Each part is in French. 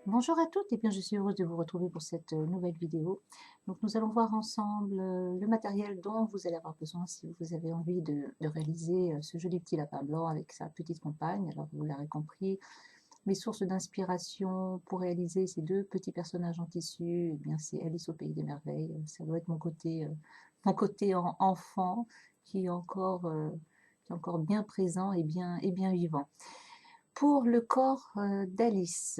Bonjour à toutes et bien je suis heureuse de vous retrouver pour cette nouvelle vidéo. Donc nous allons voir ensemble le matériel dont vous allez avoir besoin si vous avez envie de réaliser ce joli petit lapin blanc avec sa petite compagne. Alors vous l'aurez compris, mes sources d'inspiration pour réaliser ces deux petits personnages en tissu, eh bien c'est Alice au pays des merveilles. Ça doit être mon côté enfant qui est encore bien présent et bien vivant. Pour le corps d'Alice,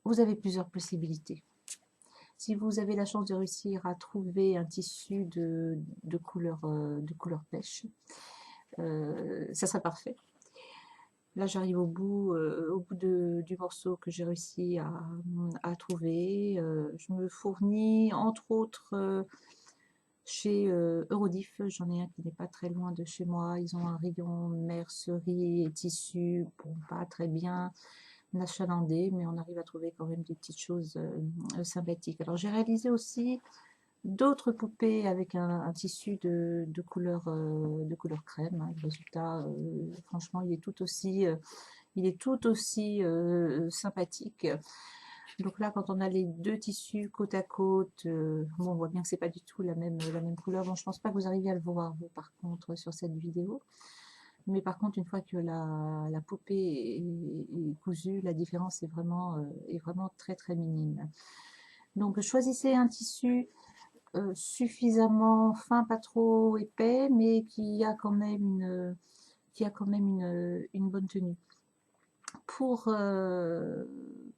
vous avez plusieurs possibilités. Si vous avez la chance de réussir à trouver un tissu de couleur pêche, ça serait parfait. Là, j'arrive au bout du morceau que j'ai réussi à trouver. Je me fournis, entre autres, chez Eurodif. J'en ai un qui n'est pas très loin de chez moi. Ils ont un rayon mercerie et tissu, bon, pas très bien achalandé, mais on arrive à trouver quand même des petites choses sympathiques. Alors j'ai réalisé aussi d'autres poupées avec un tissu de couleur crème, hein. Le résultat, franchement, il est tout aussi sympathique. Donc là, quand on a les deux tissus côte à côte, bon, on voit bien que c'est pas du tout la même couleur. Bon, je pense pas que vous arriviez à le voir, vous, par contre, sur cette vidéo. Mais par contre, une fois que la poupée est cousue, la différence est vraiment très très minime. Donc choisissez un tissu suffisamment fin, pas trop épais, mais qui a quand même une bonne tenue. Pour, euh,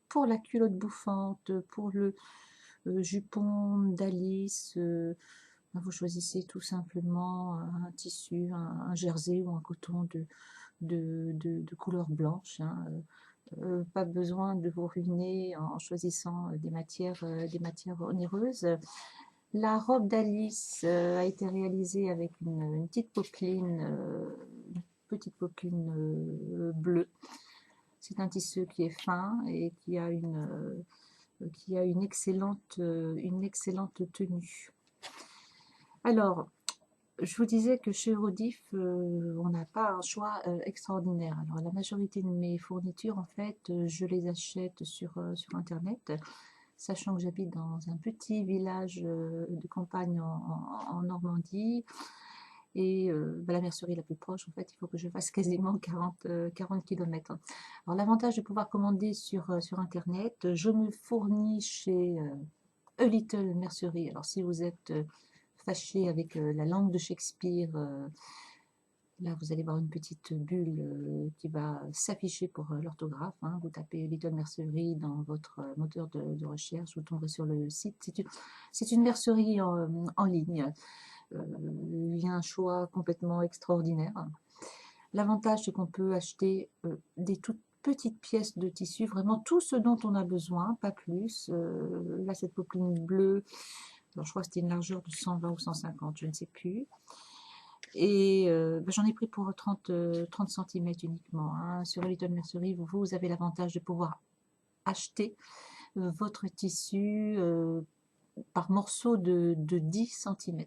pour la culotte bouffante, pour le jupon d'Alice, vous choisissez tout simplement un tissu, un jersey ou un coton de couleur blanche, hein. Pas besoin de vous ruiner en choisissant des matières onéreuses. La robe d'Alice a été réalisée avec une petite popeline bleue. C'est un tissu qui est fin et qui a une excellente tenue. Alors, je vous disais que chez Rodif, on n'a pas un choix extraordinaire. Alors, la majorité de mes fournitures, en fait, je les achète sur Internet, sachant que j'habite dans un petit village de campagne en Normandie. Et la mercerie la plus proche, en fait, il faut que je fasse quasiment 40 km. Alors, l'avantage de pouvoir commander sur Internet, je me fournis chez A Little Mercery. Alors, si vous êtes fâché avec la langue de Shakespeare, là, vous allez voir une petite bulle qui va s'afficher pour l'orthographe, hein. Vous tapez Little Mercery dans votre moteur de recherche, vous tomberez sur le site. C'est une mercerie en ligne. Il y a un choix complètement extraordinaire. L'avantage, c'est qu'on peut acheter des toutes petites pièces de tissu, vraiment tout ce dont on a besoin, pas plus. Là, cette popeline bleue, alors je crois que c'était une largeur de 120 ou 150, je ne sais plus. Et j'en ai pris pour 30 cm uniquement, hein. Sur Little Mercery, vous avez l'avantage de pouvoir acheter votre tissu par morceau de 10 cm.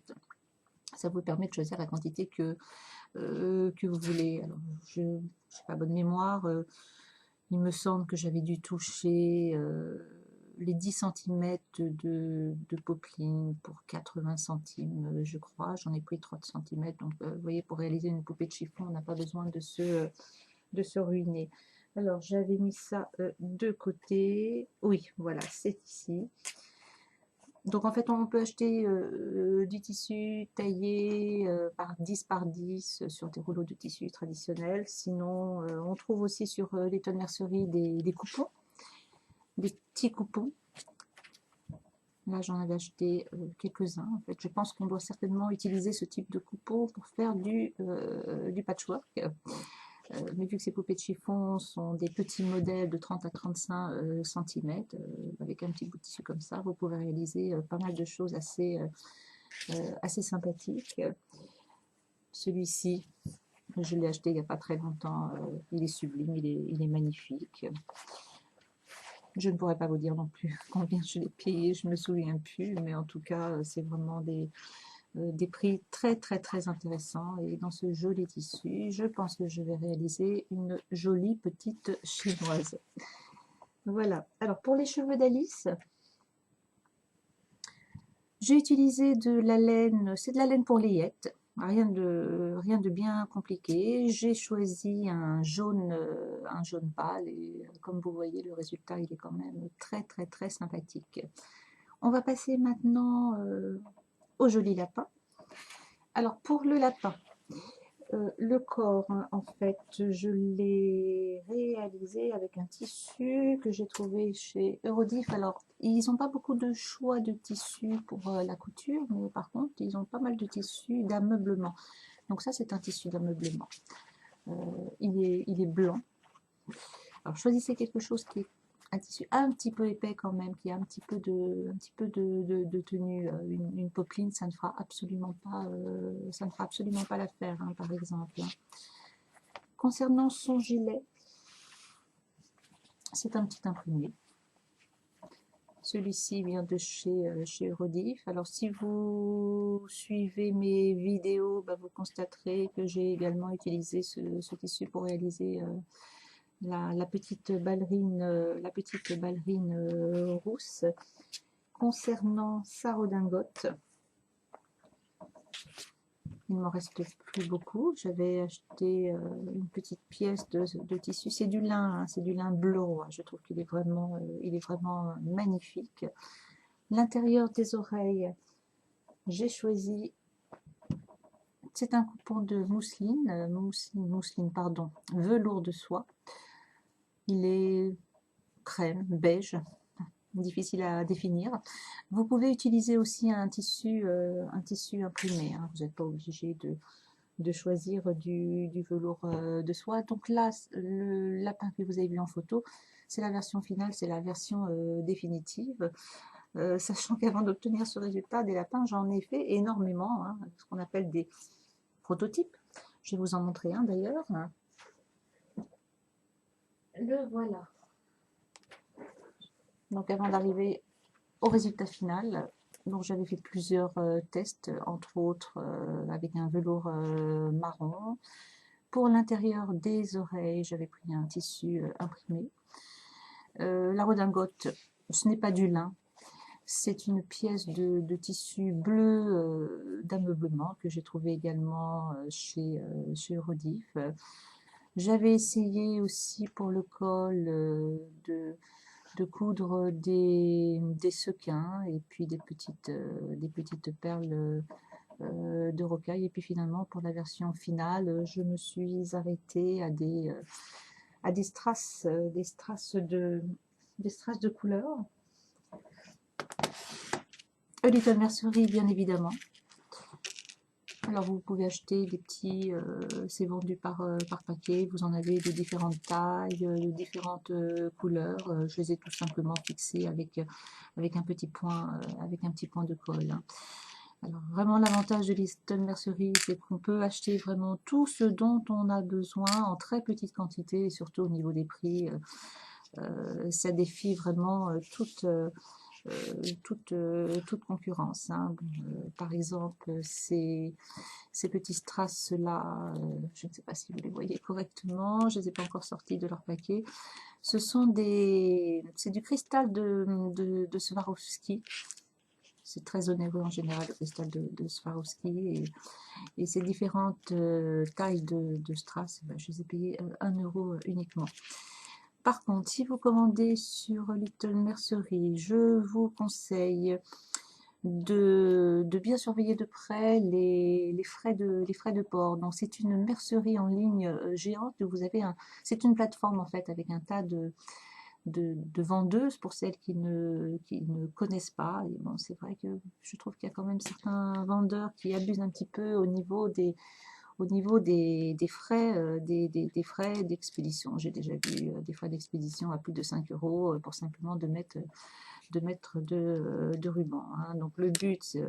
Ça vous permet de choisir la quantité que vous voulez. Alors, je n'ai pas bonne mémoire, il me semble que j'avais dû toucher les 10 cm de popeline pour 80 centimes, je crois. J'en ai pris 30 cm. Donc, vous voyez, pour réaliser une poupée de chiffon, on n'a pas besoin de se ruiner. Alors, j'avais mis ça de côté. Oui, voilà, c'est ici. Donc en fait, on peut acheter du tissu taillé par 10 sur des rouleaux de tissu traditionnels. Sinon, on trouve aussi sur les tonneries des coupons, des petits coupons. Là, j'en avais acheté quelques-uns. En fait, je pense qu'on doit certainement utiliser ce type de coupon pour faire du patchwork. Mais vu que ces poupées de chiffon sont des petits modèles de 30 à 35 cm, avec un petit bout de tissu comme ça, vous pouvez réaliser pas mal de choses assez sympathiques. Celui-ci, je l'ai acheté il n'y a pas très longtemps, il est sublime, il est magnifique. Je ne pourrais pas vous dire non plus combien je l'ai payé, je ne me souviens plus, mais en tout cas, c'est vraiment des prix très très très intéressants. Et dans ce joli tissu, je pense que je vais réaliser une jolie petite chinoise. Voilà. Alors pour les cheveux d'Alice, j'ai utilisé de la laine, c'est de la laine pour layette, rien de bien compliqué. J'ai choisi un jaune pâle et comme vous voyez, le résultat, il est quand même très très très sympathique. On va passer maintenant au joli lapin. Alors pour le lapin, le corps, hein, en fait, je l'ai réalisé avec un tissu que j'ai trouvé chez Eurodif. Alors, ils n'ont pas beaucoup de choix de tissus pour la couture, mais par contre, ils ont pas mal de tissus d'ameublement. Donc ça, c'est un tissu d'ameublement. Euh, il est blanc. Alors, choisissez quelque chose qui est un tissu un petit peu épais quand même, qui a un petit peu de tenue. Une popeline, ça ne fera absolument pas l'affaire, hein, par exemple. Concernant son gilet, c'est un petit imprimé. Celui-ci vient de chez Eurodif. Alors si vous suivez mes vidéos, bah, vous constaterez que j'ai également utilisé ce tissu pour réaliser la petite ballerine, rousse. Concernant sa redingote, il ne m'en reste plus beaucoup. J'avais acheté une petite pièce de tissu. C'est du lin, hein, c'est du lin bleu. Je trouve qu'il est vraiment magnifique. L'intérieur des oreilles, j'ai choisi. C'est un coupon de mousseline, pardon, velours de soie. Il est crème, beige, difficile à définir. Vous pouvez utiliser aussi un tissu imprimé, hein. Vous n'êtes pas obligé de choisir du velours de soie. Donc là, le lapin que vous avez vu en photo, c'est la version finale, c'est la version définitive. Sachant qu'avant d'obtenir ce résultat des lapins, j'en ai fait énormément, hein, ce qu'on appelle des prototypes. Je vais vous en montrer un d'ailleurs. Le voilà. Donc avant d'arriver au résultat final, donc j'avais fait plusieurs tests, entre autres avec un velours marron. Pour l'intérieur des oreilles, j'avais pris un tissu imprimé. La redingote, ce n'est pas du lin, c'est une pièce de tissu bleu d'ameublement que j'ai trouvé également chez Eurodif. J'avais essayé aussi pour le col de coudre des sequins et puis des petites perles de rocaille. Et puis finalement, pour la version finale, je me suis arrêtée à des strass, des strass de couleur. A Little Mercery, bien évidemment. Alors vous pouvez acheter des petits, c'est vendu par paquet, vous en avez de différentes tailles, de différentes couleurs. Je les ai tout simplement fixés avec un petit point de colle, hein. Alors vraiment l'avantage de Little Mercery, c'est qu'on peut acheter vraiment tout ce dont on a besoin en très petite quantité et surtout au niveau des prix, ça défie vraiment toute concurrence, hein. Par exemple, ces petits strass là, je ne sais pas si vous les voyez correctement, je ne les ai pas encore sortis de leur paquet. C'est du cristal de Swarovski. C'est très onéreux en général, le cristal de Swarovski. Et ces différentes tailles de strass, ben, je les ai payées 1 euro uniquement. Par contre, si vous commandez sur Little Mercery, je vous conseille de bien surveiller de près les frais de port. Donc c'est une mercerie en ligne géante. C'est une plateforme en fait avec un tas de vendeuses pour celles qui ne connaissent pas. Et bon, c'est vrai que je trouve qu'il y a quand même certains vendeurs qui abusent un petit peu au niveau des frais d'expédition. J'ai déjà vu des frais d'expédition à plus de 5 euros pour simplement de mettre de ruban, hein. Donc le but, c'est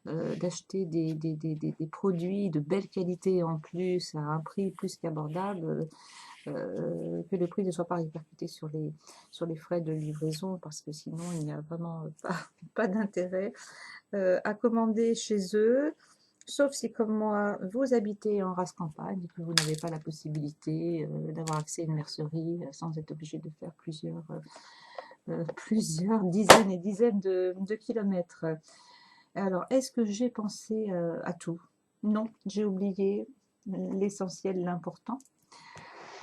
d'acheter des produits de belle qualité en plus à un prix plus qu'abordable, que le prix ne soit pas répercuté sur les frais de livraison, parce que sinon il n'y a vraiment pas d'intérêt à commander chez eux. Sauf si, comme moi, vous habitez en race campagne et que vous n'avez pas la possibilité d'avoir accès à une mercerie sans être obligé de faire plusieurs dizaines et dizaines de kilomètres. Alors, est-ce que j'ai pensé à tout? Non, j'ai oublié l'essentiel, l'important.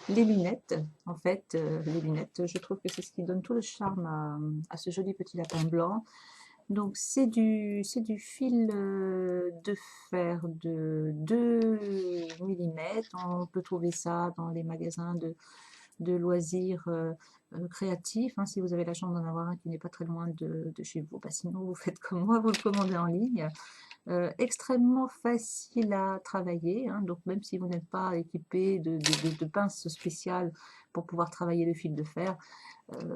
Les lunettes, en fait, les lunettes, je trouve que c'est ce qui donne tout le charme à ce joli petit lapin blanc. Donc c'est du fil de fer de 2 millimètres. On peut trouver ça dans les magasins de loisirs créatifs, hein, si vous avez la chance d'en avoir un qui n'est pas très loin de chez vous. Bah, sinon, vous faites comme moi, vous le commandez en ligne. Extrêmement facile à travailler, hein, donc même si vous n'êtes pas équipé de pinces spéciales pour pouvoir travailler le fil de fer,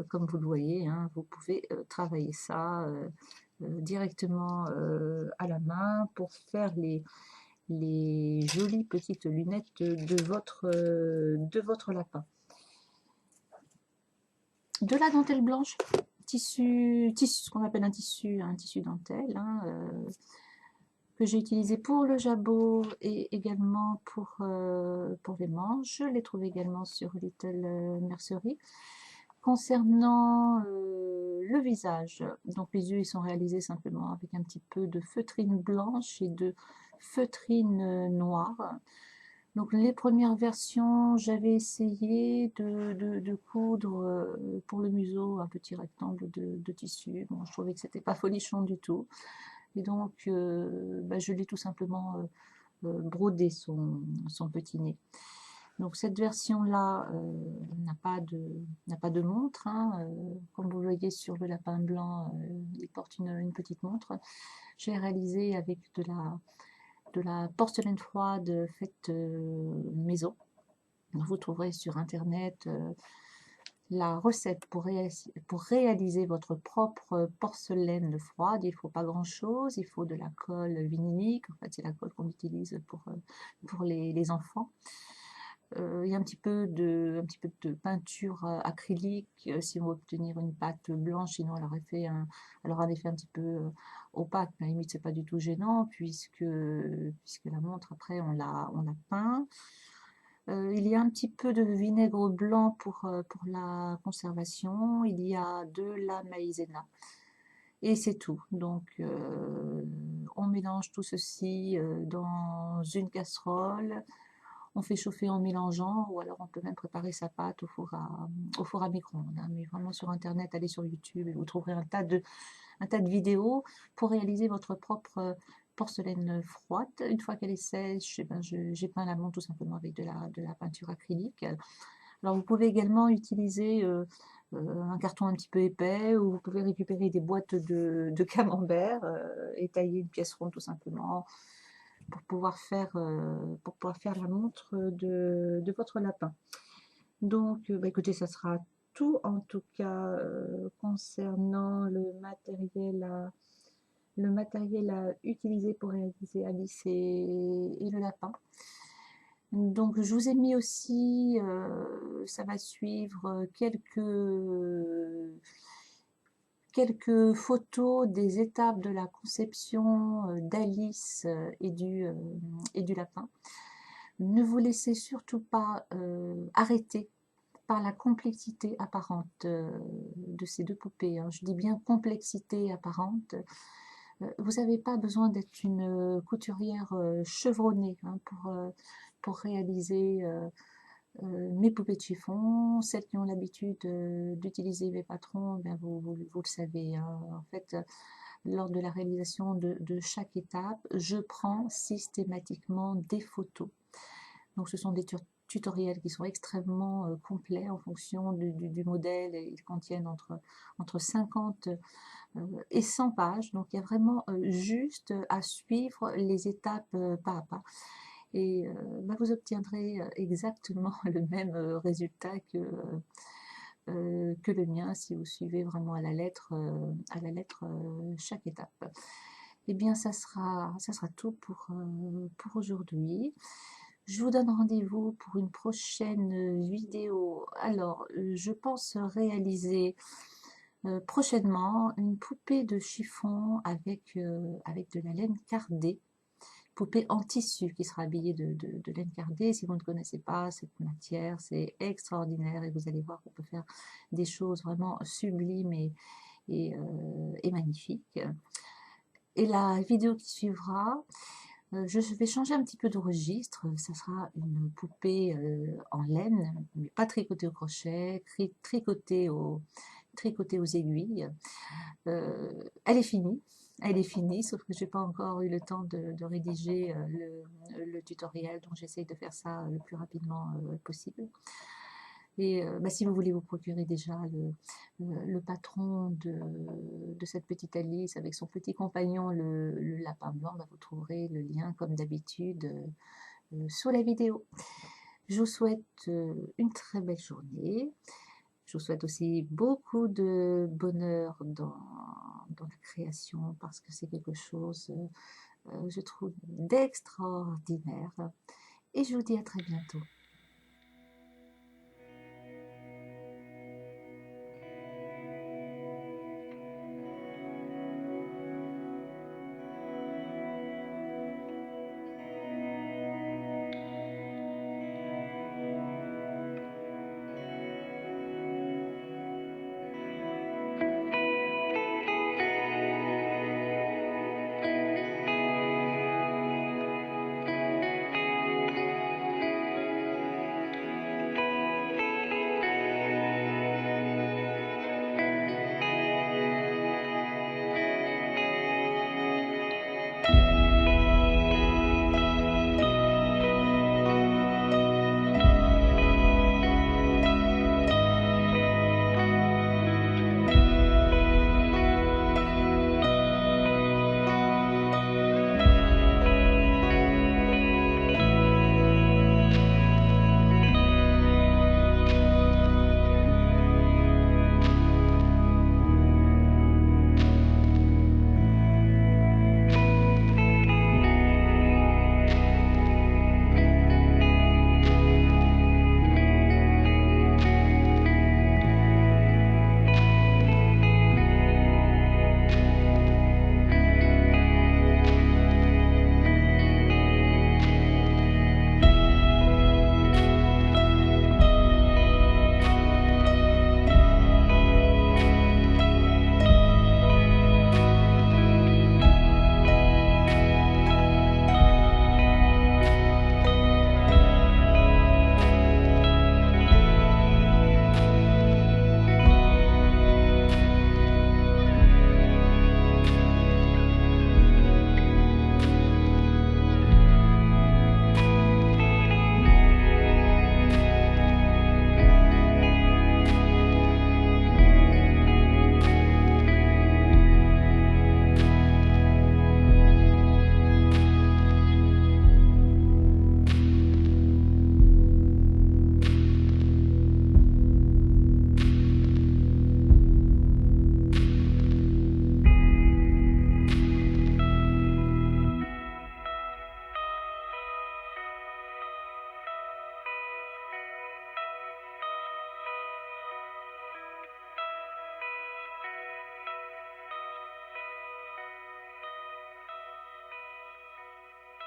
comme vous le voyez, hein, vous pouvez travailler ça directement à la main pour faire les jolies petites lunettes de votre lapin. De la dentelle blanche, tissu ce qu'on appelle un tissu dentelle, hein, que j'ai utilisé pour le jabot et également pour les manches. Je l'ai trouvé également sur Little Mercery. Concernant le visage, donc les yeux ils sont réalisés simplement avec un petit peu de feutrine blanche et de feutrine noire. Donc les premières versions, j'avais essayé de coudre pour le museau un petit rectangle de tissu. Bon, je trouvais que c'était pas folichon du tout. Et donc bah, je l'ai tout simplement brodé son petit nez. Donc cette version-là n'a pas de montre, hein, comme vous voyez sur le lapin blanc, il porte une petite montre. J'ai réalisé avec de la porcelaine froide faite maison. Vous trouverez sur internet la recette pour réaliser votre propre porcelaine froide. Il ne faut pas grand chose, il faut de la colle vinylique, en fait c'est la colle qu'on utilise pour les enfants. Il y a un petit peu de peinture acrylique si on veut obtenir une pâte blanche, sinon elle aura un effet un petit peu opaque, mais à la limite c'est pas du tout gênant puisque la montre après on la peint. Il y a un petit peu de vinaigre blanc pour la conservation, il y a de la maïzena et c'est tout. Donc on mélange tout ceci dans une casserole. On fait chauffer en mélangeant, ou alors on peut même préparer sa pâte au four à micro-ondes, hein. Mais vraiment sur internet, allez sur YouTube et vous trouverez un tas de vidéos pour réaliser votre propre porcelaine froide. Une fois qu'elle est sèche, eh ben, j'ai peint la montre tout simplement avec de la peinture acrylique. Alors vous pouvez également utiliser un carton un petit peu épais, ou vous pouvez récupérer des boîtes de camembert et tailler une pièce ronde tout simplement pour pouvoir faire la montre de votre lapin. Donc, bah, écoutez, ça sera tout en tout cas concernant le matériel à utiliser pour réaliser Alice et le lapin. Donc, je vous ai mis aussi, ça va suivre quelques photos des étapes de la conception d'Alice et du lapin. Ne vous laissez surtout pas arrêter par la complexité apparente de ces deux poupées, hein. Je dis bien complexité apparente. Vous n'avez pas besoin d'être une couturière chevronnée, hein, pour réaliser mes poupées de chiffon. Celles qui ont l'habitude d'utiliser mes patrons, ben vous le savez, hein. En fait, lors de la réalisation de chaque étape, je prends systématiquement des photos. Donc ce sont des tutoriels qui sont extrêmement complets en fonction du modèle. Ils contiennent entre 50 et 100 pages. Donc il y a vraiment juste à suivre les étapes pas à pas. Et bah, vous obtiendrez exactement le même résultat que le mien si vous suivez vraiment à la lettre chaque étape. Et bien ça sera tout pour aujourd'hui. Je vous donne rendez-vous pour une prochaine vidéo. Alors, je pense réaliser prochainement une poupée de chiffon avec de la laine cardée poupée en tissu qui sera habillée de laine cardée. Si vous ne connaissez pas cette matière, c'est extraordinaire et vous allez voir qu'on peut faire des choses vraiment sublimes et magnifiques. Et la vidéo qui suivra, je vais changer un petit peu de registre. Ça sera une poupée en laine, mais pas tricotée au crochet, tricotée aux aiguilles. Elle est finie. Elle est finie, sauf que j'ai pas encore eu le temps de rédiger le tutoriel, donc j'essaye de faire ça le plus rapidement possible. Et bah, si vous voulez vous procurer déjà le patron de cette petite Alice avec son petit compagnon, le lapin blanc, bah, vous trouverez le lien comme d'habitude sous la vidéo. Je vous souhaite une très belle journée. Je vous souhaite aussi beaucoup de bonheur dans la création parce que c'est quelque chose, je trouve, d'extraordinaire. Et je vous dis à très bientôt.